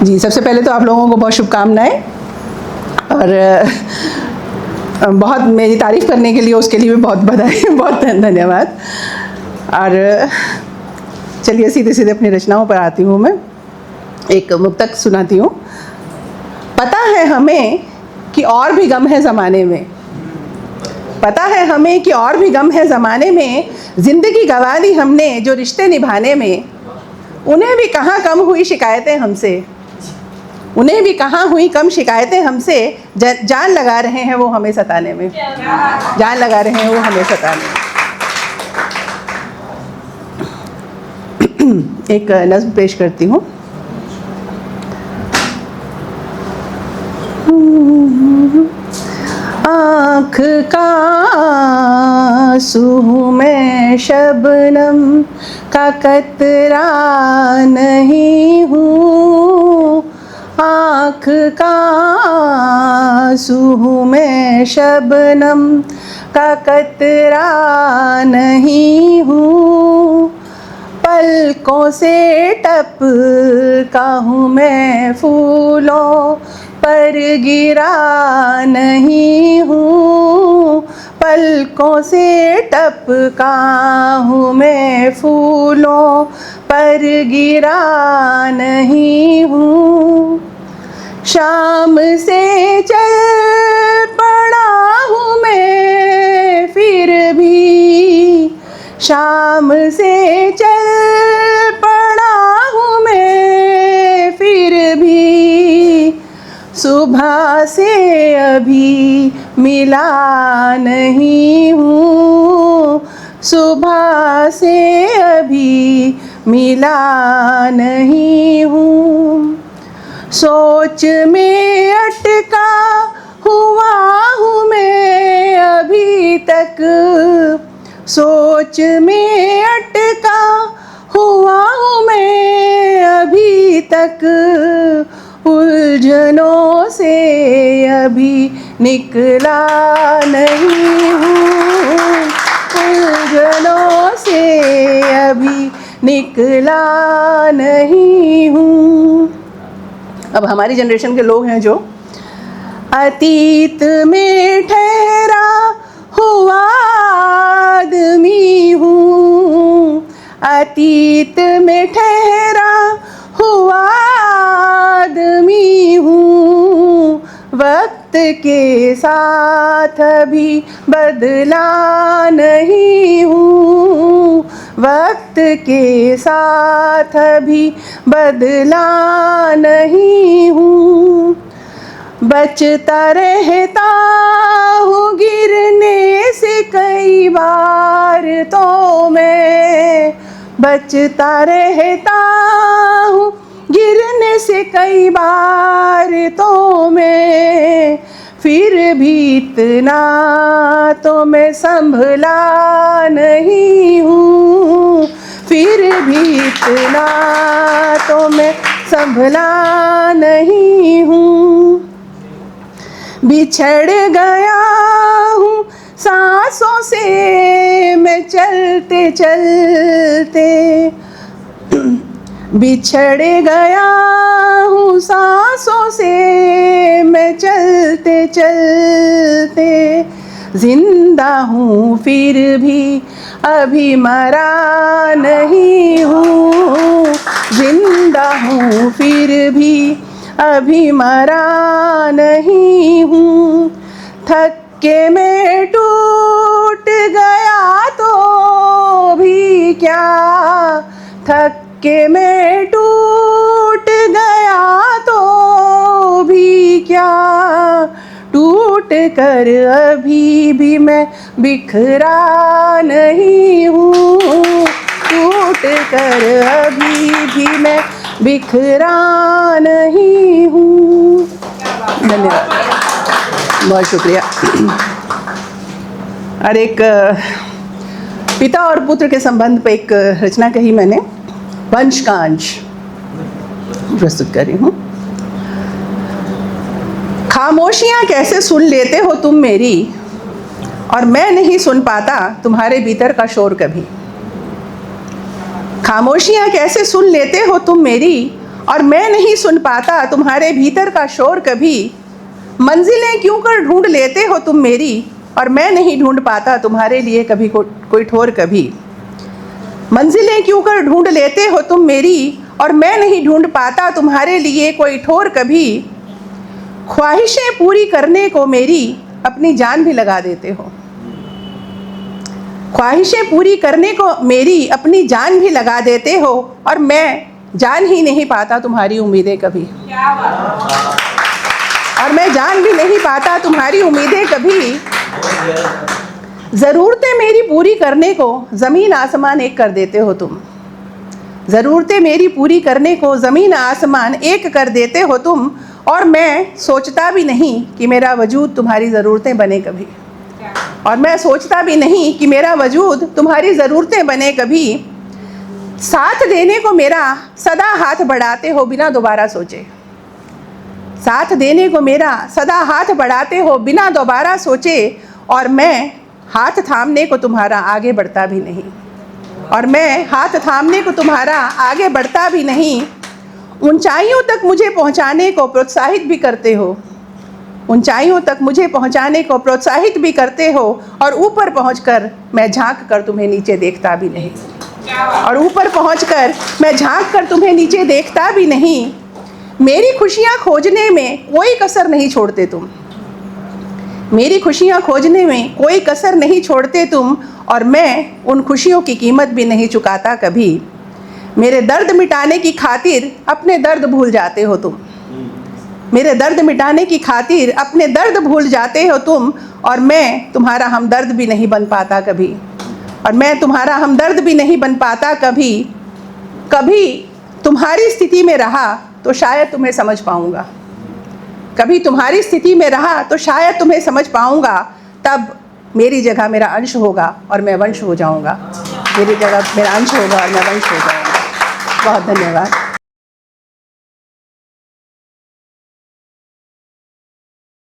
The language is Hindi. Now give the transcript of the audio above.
जी, सबसे पहले तो आप लोगों को बहुत शुभकामनाएं, और बहुत मेरी तारीफ़ करने के लिए उसके लिए भी बहुत बधाई, बहुत धन्यवाद। और चलिए सीधे सीधे अपनी रचनाओं पर आती हूँ। मैं एक मुक्तक सुनाती हूँ। पता है हमें कि और भी गम है ज़माने में, पता है हमें कि और भी गम है ज़माने में, ज़िंदगी गंवा दी हमने जो रिश्ते निभाने में। उन्हें भी कहाँ कम हुई शिकायतें हमसे, उन्हें भी कहाँ हुई कम शिकायतें हमसे, जान लगा रहे हैं वो हमें सताने में, जान लगा रहे हैं वो हमें सताने में। एक नज़्म पेश करती हूँ। आँख का आंसू मैं शबनम का कतरा नहीं हूँ, आँख का आंसू मैं शबनम का कतरा नहीं हूँ। पलकों से टपका हूँ मैं फूलों पर गिरा नहीं हूँ, पलकों से टपका हूँ मैं फूलों पर गिरा नहीं हूँ। शाम से चल पड़ा हूँ मैं फिर भी, शाम से चल पड़ा हूँ मैं फिर भी, सुबह से अभी मिला नहीं हूँ, सुबह से अभी मिला नहीं हूँ। सोच में अटका हुआ हूँ मैं अभी तक, सोच में अटका हुआ हूँ मैं अभी तक, उलझनों से अभी निकला नहीं हूँ, उलझनों से अभी निकला नहीं हूँ। अब हमारी जनरेशन के लोग हैं जो अतीत में ठहरा हुआ आदमी हूँ, अतीत में ठहरा हुआ आदमी हूँ, वक्त के साथ भी बदला नहीं हूँ, वक्त के साथ भी बदला नहीं हूँ। बचता रहता हूँ गिरने से कई बार तो मैं, बचता रहता हूँ गिरने से कई बार तो मैं, फिर भी इतना तो मैं संभला नहीं हूँ, फिर भी इतना तो मैं संभला नहीं हूँ। बिछड़ गया हूँ सांसों से मैं चलते चलते, बिछड़ गया हूँ सांसों से मैं चलते चलते, जिंदा हूँ फिर भी अभी मरा नहीं हूँ, जिंदा हूँ फिर भी अभी मरा नहीं हूँ। थक के मैं टूट गया तो भी क्या, थक के मैं टूट गया तो भी क्या, टूट कर अभी भी मैं बिखरा नहीं हूँ, टूट कर अभी भी मैं बिखरा नहीं हूँ। धन्यवाद, बहुत शुक्रिया। और एक पिता और पुत्र के संबंध पे एक रचना कही मैंने, वंश का अंश प्रस्तुत कर रही हूँ। खामोशियाँ कैसे सुन लेते हो तुम मेरी, और मैं नहीं सुन पाता तुम्हारे भीतर का शोर कभी। खामोशियाँ कैसे सुन लेते हो तुम मेरी, और मैं नहीं सुन पाता तुम्हारे भीतर का शोर कभी। मंजिलें क्यों कर ढूंढ लेते हो तुम मेरी, और मैं नहीं ढूंढ पाता तुम्हारे लिए कभी कोई ठोर कभी। मंजिलें क्यों कर ढूंढ लेते हो तुम मेरी, और मैं नहीं ढूंढ पाता तुम्हारे लिए कोई ठोर कभी। ख्वाहिशें पूरी करने को मेरी अपनी जान भी लगा देते हो। ख्वाहिशें पूरी करने को मेरी अपनी जान भी लगा देते हो, और मैं जान ही नहीं पाता तुम्हारी उम्मीदें कभी। और मैं जान भी नहीं पाता तुम्हारी उम्मीदें कभी। ज़रूरतें मेरी पूरी करने को ज़मीन आसमान एक कर देते हो तुम। ज़रूरतें मेरी पूरी करने को ज़मीन आसमान एक कर देते हो तुम, और मैं सोचता भी नहीं कि मेरा वजूद तुम्हारी ज़रूरतें बने कभी। और मैं सोचता भी नहीं कि मेरा वजूद तुम्हारी ज़रूरतें बने कभी। साथ देने को मेरा सदा हाथ बढ़ाते हो बिना दोबारा सोचे। साथ देने को मेरा सदा हाथ बढ़ाते हो बिना दोबारा सोचे, और मैं हाथ थामने को तुम्हारा आगे बढ़ता भी नहीं। और मैं हाथ थामने को तुम्हारा आगे बढ़ता भी नहीं। ऊंचाइयों तक मुझे पहुंचाने को प्रोत्साहित भी करते हो। ऊंचाइयों तक मुझे पहुंचाने को प्रोत्साहित भी करते हो, और ऊपर पहुंचकर मैं झांक कर तुम्हें नीचे देखता भी नहीं। और ऊपर पहुंचकर मैं झांक कर तुम्हें नीचे देखता भी नहीं। मेरी खुशियां खोजने में कोई कसर नहीं छोड़ते तुम। मेरी खुशियां खोजने में कोई कसर नहीं छोड़ते तुम, और मैं उन खुशियों की कीमत भी नहीं चुकाता कभी। मेरे दर्द मिटाने की खातिर अपने दर्द भूल जाते हो तुम। मेरे दर्द मिटाने की खातिर अपने दर्द भूल जाते हो तुम, और मैं तुम्हारा हमदर्द भी नहीं बन पाता कभी। और मैं तुम्हारा हमदर्द भी नहीं बन पाता कभी। कभी तुम्हारी स्थिति में रहा तो शायद तुम्हें समझ पाऊंगा। कभी तुम्हारी स्थिति में रहा तो शायद तुम्हें समझ पाऊंगा। तब मेरी जगह मेरा अंश होगा और मैं वंश हो जाऊंगा। मेरी जगह मेरा अंश होगा और मैं वंश हो जाऊंगा। बहुत धन्यवाद।